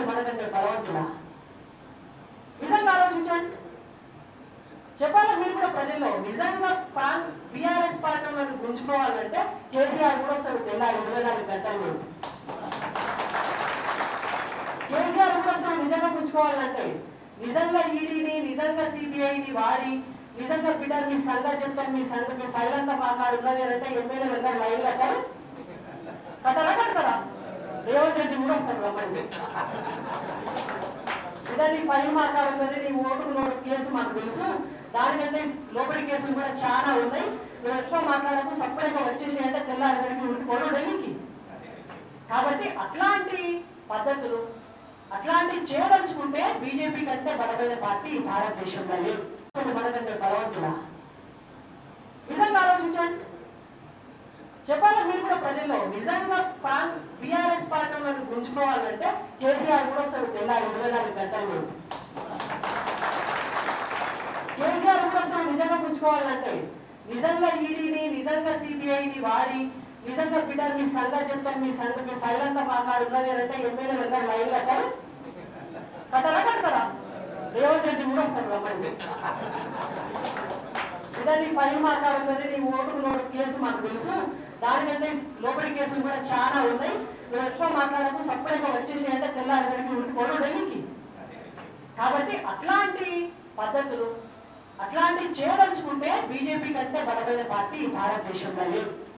మనకంటే బలవంతుడా? నిజంగా ఆలోచించండి. చెప్పాలి మీరు కూడా ప్రజల్లో నిజంగా బీఆర్ఎస్ పార్టీలను గుంజుకోవాలంటే కేసీఆర్ కూడా వస్తాడు తెల్లారి 24 గంటలు. కేసీఆర్ కూడా వస్తాడు నిజంగా గుంజుకోవాలంటే. నిజంగా ఈడీని నిజంగా సిబిఐని వాడి నిజంగా బిడ్డ మీ సంఘం చెప్తాను, మీ సంఘం మీ ఫైల్ అంతా మాట్లాడుతున్నది అంటే ఎమ్మెల్యేలు అందరూ లైవ్ కట్టారు కట్టారా కడతారా? రేవంత్ రెడ్డి కూడా వస్తాడు రమ్మండి. ఇదే నీ ఫైల్ మాట్లాడుతుంది, నీ ఓటుకు నోటు కేసు మాకు తెలుసు, దానికంటే లోపలి కేసులు కూడా చాలా ఉన్నాయి, నువ్వు ఎక్కువ మాట్లాడకు, సపరేట్గా వచ్చేసి అంటే తెల్లారికి ఉండిపోవడం ఢిల్లీకి. కాబట్టి అట్లాంటి పద్ధతులు అట్లాంటివి చేయదలుచుకుంటే బీజేపీ కంటే బలమైన పార్టీ భారతదేశంలో లేదు. మనకంటే బలవంతుడా? నిజంగా ఆలోచించండి. చెప్పాలి మీరు కూడా ప్రజల్లో నిజంగా బీఆర్ఎస్ పార్టీలను గుంజుకోవాలంటే కేసీఆర్ కూడా వస్తాడు తెల్లారి 24 గంటలు. కేసీఆర్ కూడా వస్తాడు నిజంగా గుంజుకోవాలంటే. నిజంగా ఈడీని నిజంగా సిబిఐని వాడి నిజంగా బిడ్డ మీ సంఘం చెప్తాను, మీ సంఘం మీ ఫైల్ అంతా మాట్లాడుతున్నది అంటే ఎమ్మెల్యేలు అందరూ లైవ్ కట్టారు కట్టారా కడతారా? రేవంత్ రెడ్డి కూడా వస్తాడు రమ్మండి. ఇదే నీ ఫైల్ మాట్లాడుతుంది, నీ ఓటుకు నోటు కేసు మాకు తెలుసు, దానికంటే లోపలి కేసులు కూడా చాలా ఉన్నాయి, నువ్వు ఎక్కువ మాట్లాడకు, సపరేట్గా వచ్చేసి అంటే తెల్లారికి ఉండిపోవడం ఢిల్లీకి. కాబట్టి అట్లాంటి పద్ధతులు అట్లాంటివి చేయదలుచుకుంటే బీజేపీ కంటే బలమైన పార్టీ భారతదేశంలో లేదు.